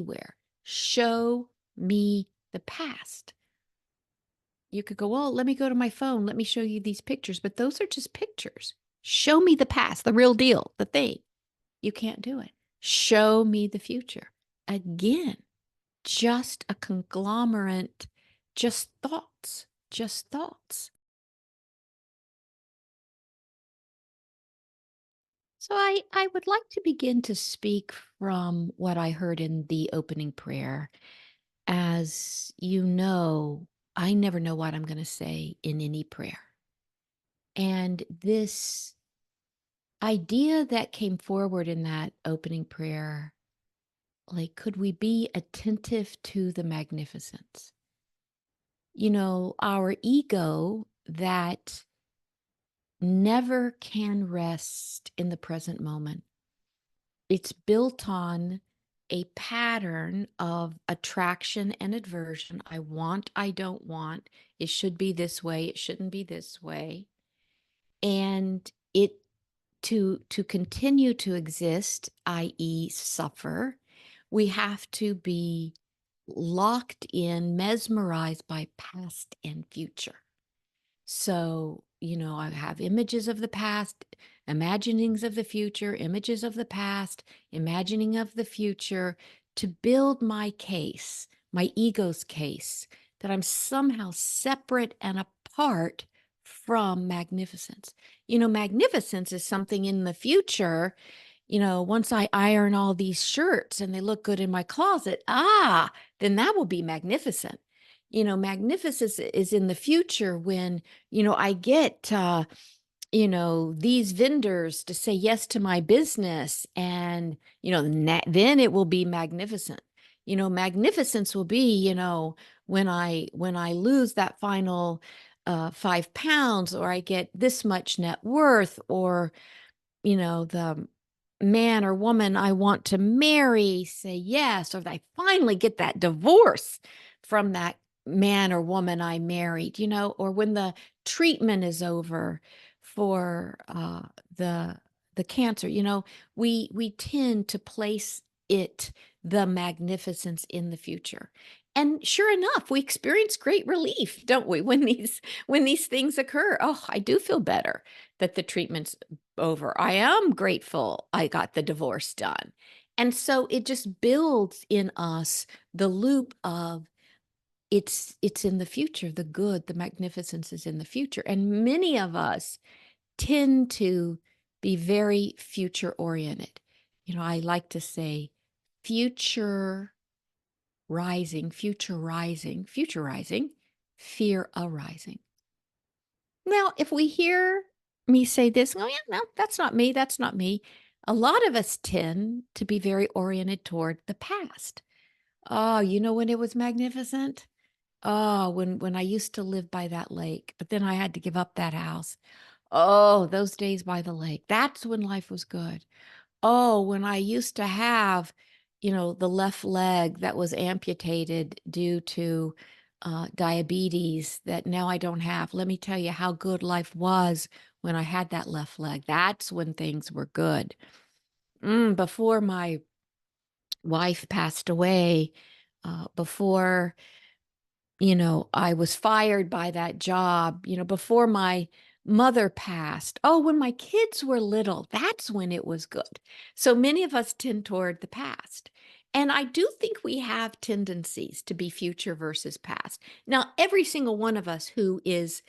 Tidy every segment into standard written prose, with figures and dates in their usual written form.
anywhere. Show me the past. You could go, well, let me go to my phone. Let me show you these pictures. But those are just pictures. Show me the past, the real deal, the thing. You can't do it. Show me the future. Again, just a conglomerate, just thoughts, just thoughts. So I would like to begin to speak from what I heard in the opening prayer. As you know, I never know what I'm going to say in any prayer. And this idea that came forward in that opening prayer, like, could we be attentive to the magnificence? Our ego that never can rest in the present moment. It's built on a pattern of attraction and aversion. I want, I don't want. It should be this way. It shouldn't be this way. And it to continue to exist, i.e., suffer, we have to be locked in, mesmerized by past and future. So, I have images of the past, imaginings of the future, images of the past, imagining of the future to build my case, my ego's case, that I'm somehow separate and apart from magnificence. Magnificence is something in the future. Once I iron all these shirts and they look good in my closet, then that will be magnificent. Magnificence is in the future when, I get, these vendors to say yes to my business and, then it will be magnificent. Magnificence will be, when I lose that final 5 pounds, or I get this much net worth, or, the man or woman I want to marry say yes, or I finally get that divorce from that man or woman I married, or when the treatment is over for the cancer. We tend to place the magnificence in the future. And sure enough, we experience great relief, don't we, when these things occur? Oh, I do feel better that the treatment's over. I am grateful I got the divorce done. And so it just builds in us the loop of it's in the future, the good, the magnificence is in the future. And many of us tend to be very future oriented. I like to say future future rising, fear arising. Now, if we hear me say this, oh, yeah, no, that's not me. That's not me. A lot of us tend to be very oriented toward the past. Oh, when it was magnificent? Oh, when I used to live by that lake, but then I had to give up that house. Oh, those days by the lake. That's when life was good. Oh, when I used to have, the left leg that was amputated due to diabetes that now I don't have. Let me tell you how good life was when I had that left leg. That's when things were good. Before my wife passed away, before, I was fired by that job, before my mother passed. Oh, when my kids were little, that's when it was good. So many of us tend toward the past. And I do think we have tendencies to be future versus past. Now, every single one of us who is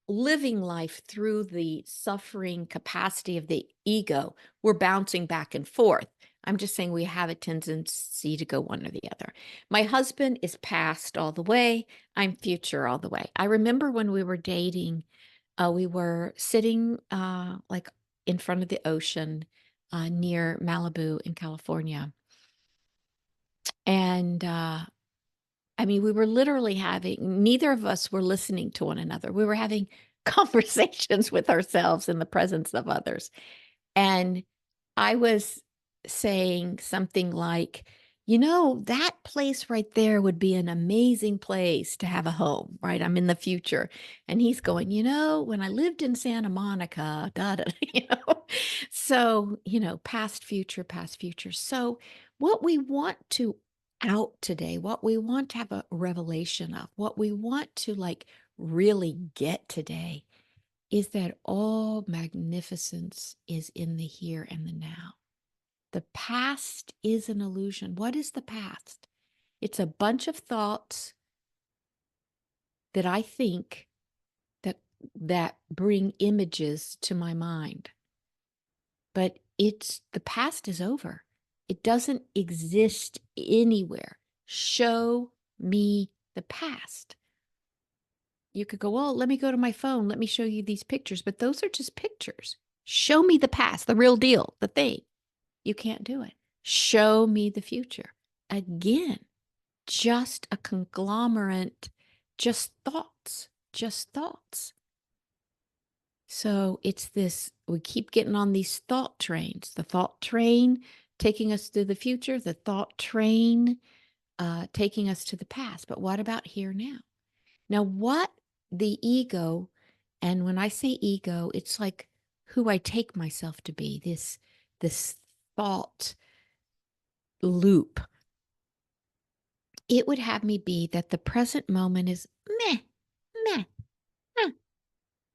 living life through the suffering capacity of the ego, we're bouncing back and forth. I'm just saying we have a tendency to go one or the other. My husband is past all the way. I'm future all the way. I remember when we were dating, we were sitting like in front of the ocean near Malibu in California. And we were literally neither of us were listening to one another. We were having conversations with ourselves in the presence of others. And I was saying something like, that place right there would be an amazing place to have a home, right? I'm in the future. And he's going, when I lived in Santa Monica, da, da, So, past, future, past, future. So what we want to out today, what we want to have a revelation of, what we want to like really get today is that all magnificence is in the here and the now. The past is an illusion. What is the past? It's a bunch of thoughts that I think that bring images to my mind. But it's the past is over. It doesn't exist anywhere. Show me the past. You could go, well, let me go to my phone. Let me show you these pictures. But those are just pictures. Show me the past, the real deal, the thing. You can't do it. Show me the future. Again, just a conglomerate, just thoughts, just thoughts. So it's this, we keep getting on these thought trains, the thought train taking us to the future, the thought train taking us to the past. But what about here now? Now, what the ego, and when I say ego, it's like who I take myself to be, this thought loop. It would have me be that the present moment is meh, meh.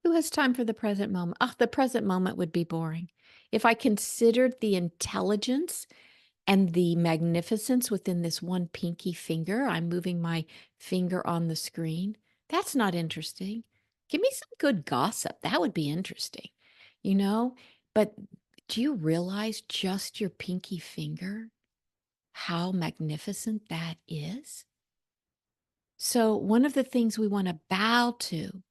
Who has time for the present moment? Ah, the present moment would be boring. If I considered the intelligence and the magnificence within this one pinky finger, I'm moving my finger on the screen. That's not interesting. Give me some good gossip. That would be interesting, you know? But do you realize just your pinky finger, how magnificent that is? So, one of the things we want to bow to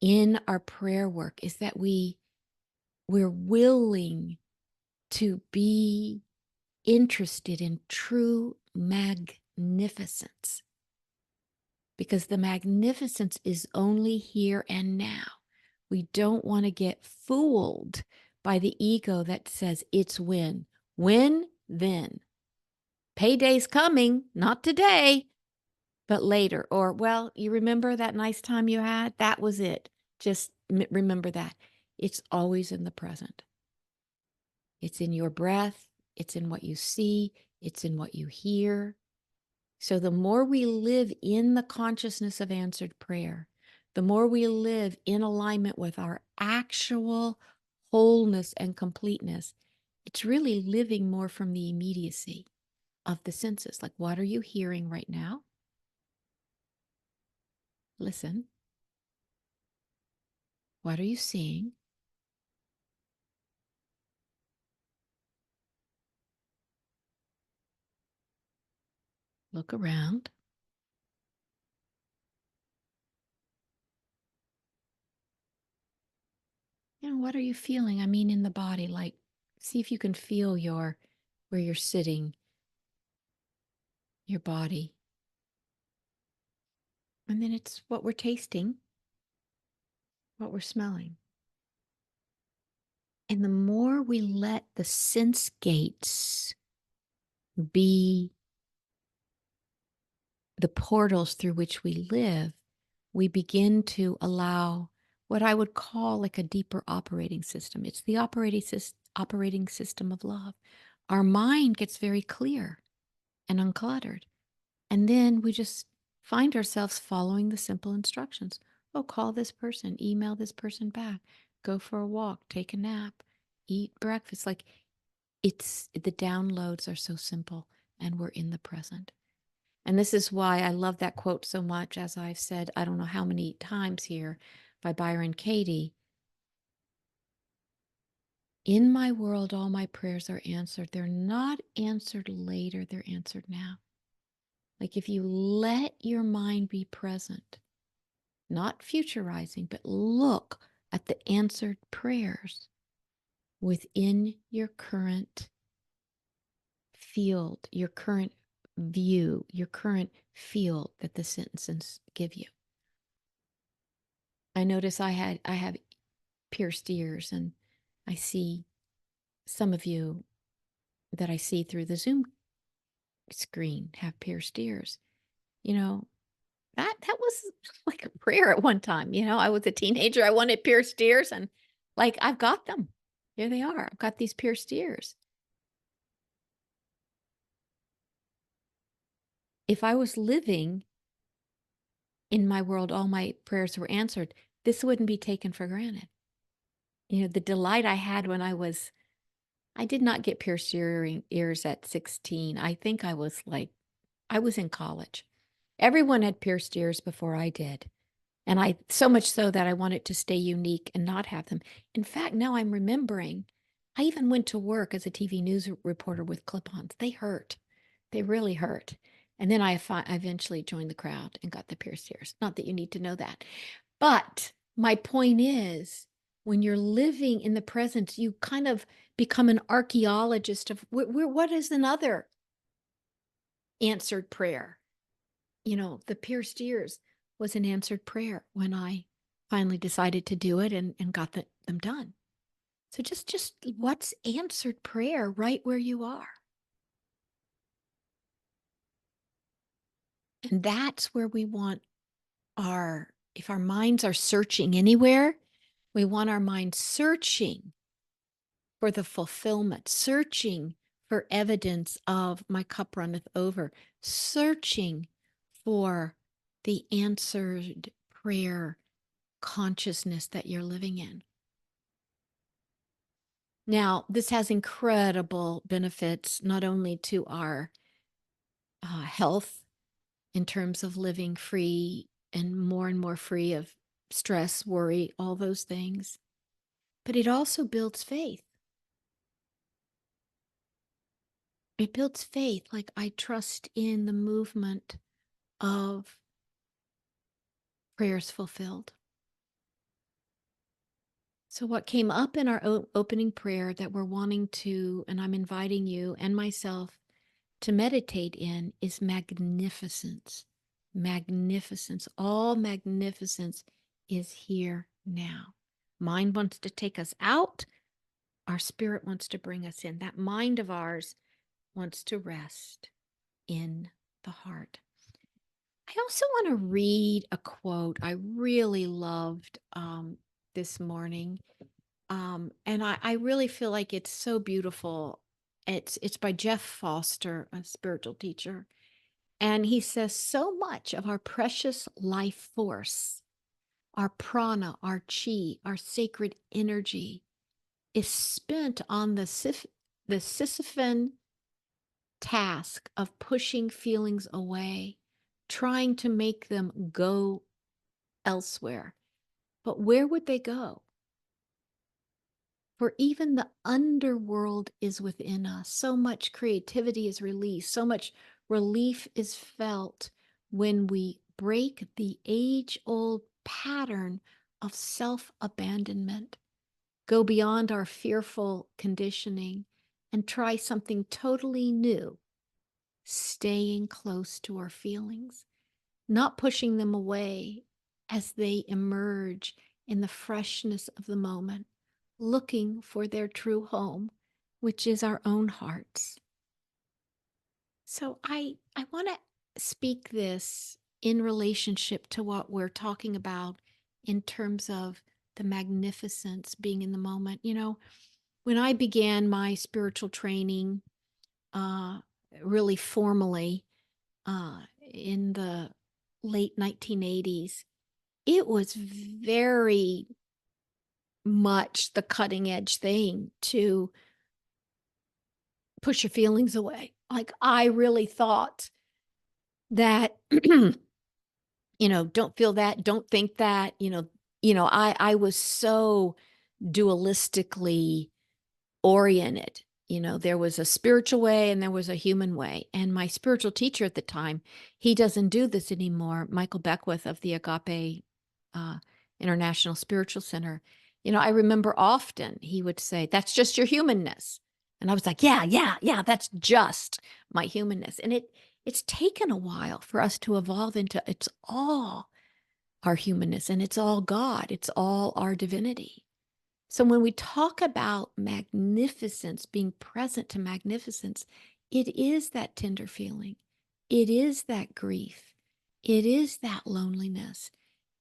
in our prayer work is that we're willing to be interested in true magnificence, because the magnificence is only here and now. We don't want to get fooled by the ego that says it's when, then. Payday's coming, not today, but later. Or, well, you remember that nice time you had? That was it. Just remember that. It's always in the present. It's in your breath. It's in what you see. It's in what you hear. So the more we live in the consciousness of answered prayer, the more we live in alignment with our actual wholeness and completeness, it's really living more from the immediacy of the senses. Like, what are you hearing right now? Listen. What are you seeing? Look around. What are you feeling? I mean, in the body, like, see if you can feel where you're sitting, your body. And then it's what we're tasting, what we're smelling. And the more we let the sense gates be the portals through which we live, we begin to allow what I would call like a deeper operating system. It's the operating system of love. Our mind gets very clear and uncluttered. And then we just find ourselves following the simple instructions. Oh, call this person, email this person back, go for a walk, take a nap, eat breakfast. Like, it's the downloads are so simple and we're in the present. And this is why I love that quote so much, as I've said, I don't know how many times here, by Byron Katie. In my world, all my prayers are answered. They're not answered later, they're answered now. Like, if you let your mind be present, not futurizing, but look at the answered prayers within your current field, your current view, your current field that the sentences give you. I notice I have pierced ears, and I see some of you that I see through the Zoom screen have pierced ears. You know, that was like a prayer at one time. I was a teenager. I wanted pierced ears, and like, I've got them. Here they are. I've got these pierced ears. if I was living in my world, all my prayers were answered, this wouldn't be taken for granted. The delight I had when I did not get pierced ears at 16. I think I was in college. Everyone had pierced ears before I did. And so much so that I wanted to stay unique and not have them. In fact, now I'm remembering, I even went to work as a TV news reporter with clip-ons. They hurt. They really hurt. And then I eventually joined the crowd and got the pierced ears. Not that you need to know that. But my point is, when you're living in the present, you kind of become an archaeologist of what is another answered prayer. The pierced ears was an answered prayer when I finally decided to do it and got them done. So just what's answered prayer right where you are? And that's where we want if our minds are searching anywhere, we want our minds searching for the fulfillment, searching for evidence of my cup runneth over, searching for the answered prayer consciousness that you're living in. Now, this has incredible benefits, not only to our health in terms of living free and more free of stress, worry, all those things, but it also builds faith. It builds faith. Like, I trust in the movement of prayers fulfilled. So, what came up in our opening prayer that we're wanting to, and I'm inviting you and myself to meditate in, is magnificence. Magnificence. All magnificence is here now. Mind wants to take us out. Our spirit wants to bring us in. That mind of ours wants to rest in the heart. I also want to read a quote I really loved this morning. And I really feel like it's so beautiful. It's by Jeff Foster, a spiritual teacher. And he says, so much of our precious life force, our prana, our chi, our sacred energy is spent on the Sisyphean task of pushing feelings away, trying to make them go elsewhere. But where would they go? For even the underworld is within us. So much creativity is released. So much relief is felt when we break the age-old pattern of self-abandonment, go beyond our fearful conditioning, and try something totally new, staying close to our feelings, not pushing them away as they emerge in the freshness of the moment, looking for their true home, which is our own hearts. So I want to speak this in relationship to what we're talking about in terms of the magnificence being in the moment. When I began my spiritual training, uh, really formally, in the late 1980s, it was very much the cutting edge thing to push your feelings away. Like, I really thought that, don't feel that, don't think that, I was so dualistically oriented. There was a spiritual way and there was a human way. And my spiritual teacher at the time, he doesn't do this anymore, Michael Beckwith of the Agape uh, International Spiritual Center. I remember often he would say, that's just your humanness. And I was like, yeah, that's just my humanness. And it's taken a while for us to evolve into it's all our humanness and it's all God. It's all our divinity. So when we talk about magnificence, being present to magnificence, it is that tender feeling. It is that grief. It is that loneliness.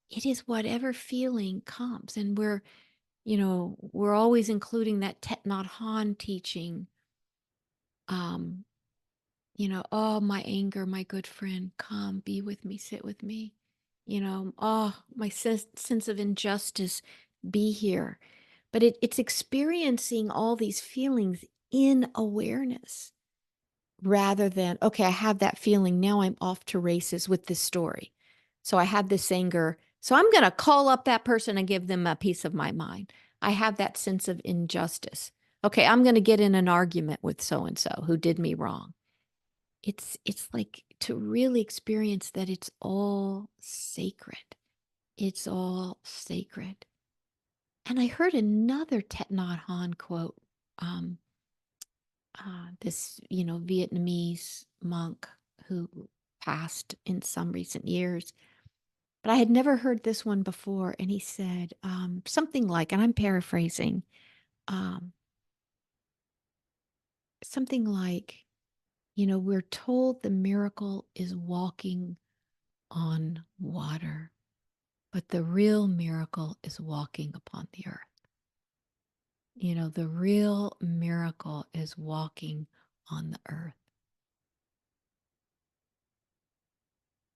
It is whatever feeling comes. And we're always including that Thich Nhat Hanh teaching, Oh, my anger, my good friend, come, be with me, sit with me. Oh, my sense of injustice, be here. But it's experiencing all these feelings in awareness rather than, okay, I have that feeling. Now I'm off to races with this story. So I have this anger. So I'm going to call up that person and give them a piece of my mind. I have that sense of injustice. Okay, I'm going to get in an argument with so and so who did me wrong. It's like to really experience that it's all sacred. It's all sacred. And I heard another Thich Nhat Hanh quote. Um, this, Vietnamese monk who passed in some recent years. But I had never heard this one before. And he said something like, and I'm paraphrasing, um, something like, we're told the miracle is walking on water, but the real miracle is walking upon the earth. The real miracle is walking on the earth.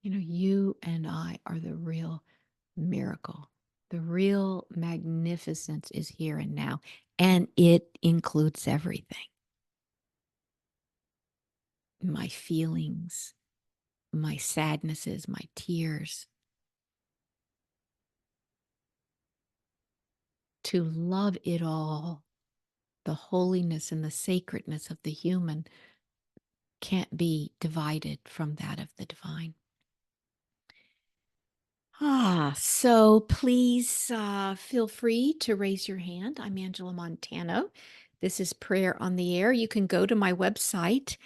You and I are the real miracle. The real magnificence is here and now, and it includes everything. My feelings, my sadnesses, my tears. To love it all, the holiness and the sacredness of the human can't be divided from that of the divine. So please feel free to raise your hand. I'm Angela Montano. This is Prayer on the Air. You can go to my website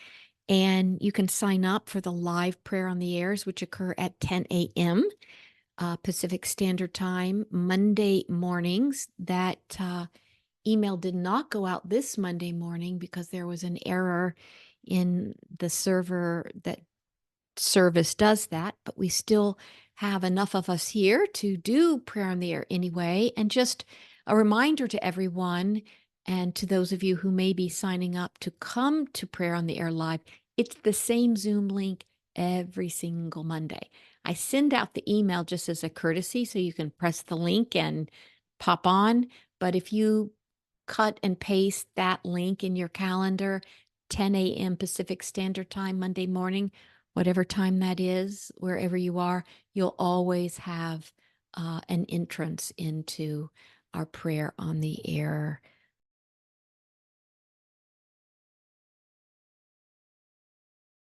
and you can sign up for the live Prayer on the Airs, which occur at 10 a.m. Pacific Standard Time, Monday mornings. That email did not go out this Monday morning because there was an error in the server that service does that, but we still have enough of us here to do Prayer on the Air anyway. And just a reminder to everyone and to those of you who may be signing up to come to Prayer on the Air Live, it's the same Zoom link every single Monday. I send out the email just as a courtesy so you can press the link and pop on. But if you cut and paste that link in your calendar, 10 a.m. Pacific Standard Time, Monday morning, whatever time that is, wherever you are, you'll always have an entrance into our Prayer on the Air